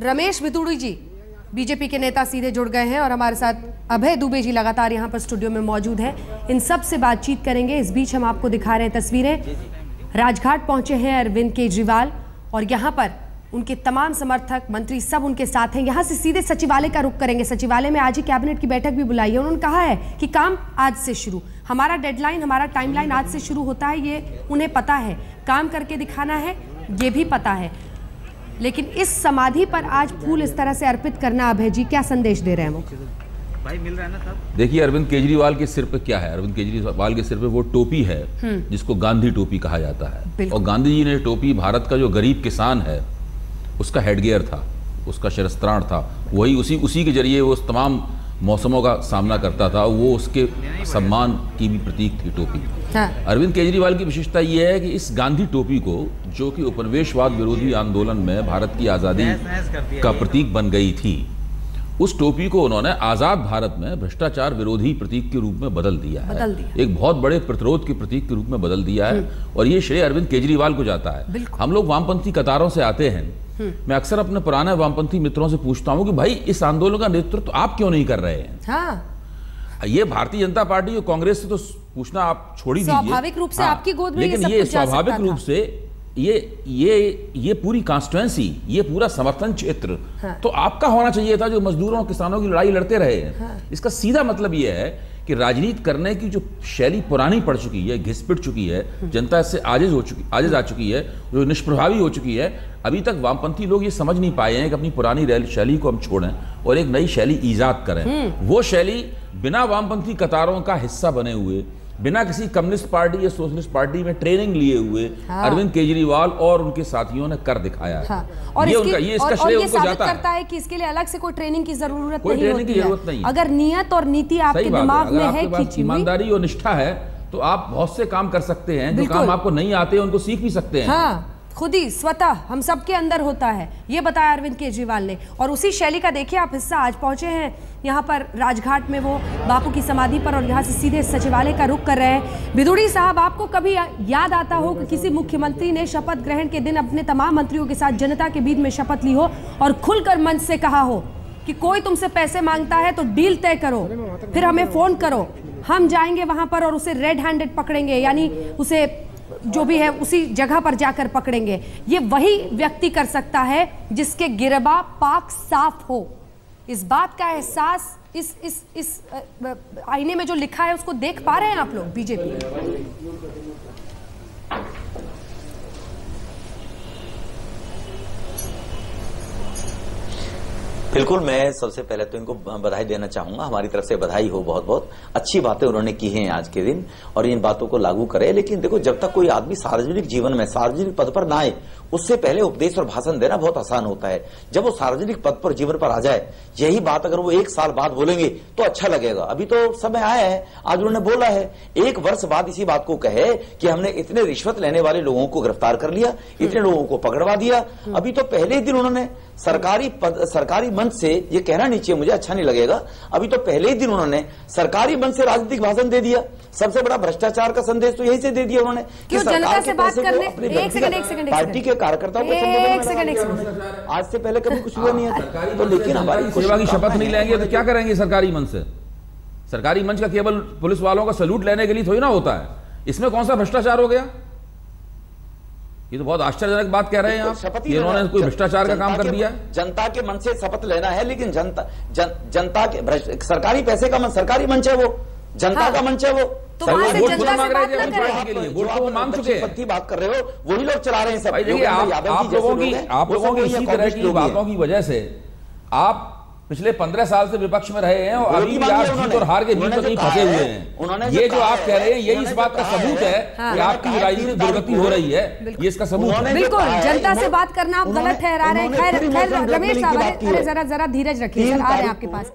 रमेश भितुड़ी जी BJP के नेता सीधे जुड़ गए हैं और हमारे साथ अभय दुबे जी लगातार यहां पर स्टूडियो में मौजूद हैं। इन सब से बातचीत करेंगे। इस बीच हम आपको दिखा रहे हैं तस्वीरें। राजघाट पहुंचे हैं अरविंद केजरीवाल और यहां पर उनके तमाम समर्थक मंत्री सब उनके साथ हैं। यहां से सीधे सचिवालय का रुख करेंगे। सचिवालय में आज ही कैबिनेट की बैठक भी बुलाई है। उन्होंने कहा है कि काम आज से शुरू, हमारा डेडलाइन, हमारा टाइमलाइन आज से शुरू होता है, ये उन्हें पता है। काम करके दिखाना है, ये भी पता है। लेकिन इस समाधि पर आज फूल इस तरह से अर्पित करना, अभय जी क्या संदेश दे रहे हैं वो? भाई मिल रहा है ना सब। देखिए अरविंद केजरीवाल के सिर पे क्या है, अरविंद केजरीवाल के सिर पे वो टोपी है जिसको गांधी टोपी कहा जाता है। और गांधी जी ने टोपी, भारत का जो गरीब किसान है उसका हेडगियर था, उसका शिरस्त्राण था, वही उसी के जरिए वो उस तमाम मौसमों का सामना करता था। वो उसके सम्मान की भी प्रतीक थी टोपी। अरविंद केजरीवाल की विशेषता यह है कि इस गांधी टोपी को, जो कि उपनिवेशवाद विरोधी आंदोलन में भारत की आज़ादी का प्रतीक बन गई थी, उस टोपी को उन्होंने आज़ाद भारत में भ्रष्टाचार विरोधी प्रतीक के रूप में बदल दिया है। एक बहुत बड़े प्रतिरोध के प्रतीक के रूप में बदल दिया है। और ये श्रेय अरविंद केजरीवाल को जाता है। हम लोग वामपंथी कतारों से आते हैं। मैं अक्सर अपने पुराने वामपंथी मित्रों से पूछता हूं कि भाई इस आंदोलन का नेतृत्व तो आप क्यों नहीं कर रहे हैं? ये भारतीय जनता पार्टी और कांग्रेस से तो पूछना आप छोड़ ही दीजिए, स्वाभाविक रूप से आपकी गोद में लेकिन ये स्वाभाविक रूप से ये पूरी कॉन्स्टिट्यूएंसी, ये पूरा समर्थन क्षेत्र तो आपका होना चाहिए था, जो मजदूरों और किसानों की लड़ाई लड़ते रहे हैं। इसका सीधा मतलब ये है कि राजनीति करने की जो शैली पुरानी पड़ चुकी है, घिस-पिट चुकी है, जनता इससे आजिज आ चुकी है, जो निष्प्रभावी हो चुकी है। अभी तक वामपंथी लोग ये समझ नहीं पाए हैं कि अपनी पुरानी शैली को हम छोड़ें और एक नई शैली ईजाद करें। वो शैली बिना वामपंथी कतारों का हिस्सा बने हुए, बिना किसी कम्युनिस्ट पार्टी या सोशलिस्ट पार्टी में ट्रेनिंग लिए हुए अरविंद केजरीवाल और उनके साथियों ने कर दिखाया है। और ये इसका श्रेय उनको जाता है। करता है कि इसके लिए अलग से कोई ट्रेनिंग की जरूरत नहीं है। अगर नियत और नीति आपके दिमाग में है, ईमानदारी और निष्ठा है, तो आप बहुत से काम कर सकते हैं। जो काम आपको नहीं आते उनको सीख भी सकते हैं। खुद ही स्वतः हम सबके अंदर होता है, ये बताया अरविंद केजरीवाल ने। और उसी शैली का देखिए आप हिस्सा आज पहुंचे हैं यहाँ पर राजघाट में, वो बापू की समाधि पर, और यहाँ से सीधे सचिवालय का रुख कर रहे हैं। भितुड़ी साहब, आपको कभी याद आता हो कि किसी मुख्यमंत्री ने शपथ ग्रहण के दिन अपने तमाम मंत्रियों के साथ जनता के बीच में शपथ ली हो और खुलकर मंच से कहा हो कि कोई तुमसे पैसे मांगता है तो डील तय करो, फिर हमें फोन करो, हम जाएंगे वहां पर और उसे रेड हैंडेड पकड़ेंगे, यानी उसे जो भी है उसी जगह पर जाकर पकड़ेंगे। ये वही व्यक्ति कर सकता है जिसके गिरबा पाक साफ हो। इस बात का एहसास इस आईने में जो लिखा है उसको देख पा रहे हैं आप लोग बीजेपी? बिल्कुल, मैं सबसे पहले तो इनको बधाई देना चाहूंगा। हमारी तरफ से बधाई हो, बहुत बहुत अच्छी बातें उन्होंने की हैं आज के दिन, और इन बातों को लागू करें। लेकिन देखो, जब तक कोई आदमी सार्वजनिक जीवन में, सार्वजनिक पद पर ना आए, उससे पहले उपदेश और भाषण देना बहुत आसान होता है। जब वो सार्वजनिक पद पर, जीवन पर आ जाए, यही बात अगर वो 1 साल बाद बोलेंगे तो अच्छा लगेगा। अभी तो समय आया है, आज उन्होंने बोला है, 1 वर्ष बाद इसी बात को कहे कि हमने इतने रिश्वत लेने वाले लोगों को गिरफ्तार कर लिया, इतने लोगों को पकड़वा दिया। अभी तो पहले ही दिन उन्होंने सरकारी मंच से, ये कहना नहीं चाहिए, मुझे अच्छा नहीं लगेगा, अभी तो पहले ही दिन उन्होंने सरकारी मंच से राजनीतिक भाषण दे दिया। सबसे बड़ा भ्रष्टाचार का संदेश तो यही से दे दिया उन्होंने कि सरकार के पैसे को अपनी पार्टी के कार्यकर्ताओं को संबोधन। आज से पहले कभी कुछ हुआ नहीं है। तो लेकिन हमारी सेवा की शपथ नहीं लेंगे तो क्या करेंगे सरकारी मंच से? सरकारी मंच का केवल पुलिस वालों का सैल्यूट लेने के लिए थोड़ी ना होता है। इसमें कौन सा भ्रष्टाचार हो गया? ये तो बहुत आश्चर्यजनक बात कह रहे हैं आप। इन्होंने कोई भ्रष्टाचार का काम कर दिया। जनता के मन से शपथ लेना है, लेकिन जनता के सरकारी पैसे का सरकारी मंच है, वो जनता का मंच है। वो तो वोट मांग रहे थे अपनी पार्टी के लिए, वोट तो मांग चुके हैं। बात कर रहे हो, वही लोग चला रहे हैं सब। आप लोगों की इसी तरह की बातों की वजह से आप पिछले 15 साल से विपक्ष में रहे हैं और अभी भी आप जीत और हार के बीच में कहीं फंसे हुए हैं। ये जो आप कह रहे हैं, यही इस बात का सबूत है कि आपकी राजनीतिक दुर्गति हो रही है। ये इसका सबूत है। बिल्कुल, जनता से बात करना आप गलत ठहरा रहे हैं। खैर रमेश साहब, अरे जरा धीरज रखिए सर, आ रहे हैं आपके पास।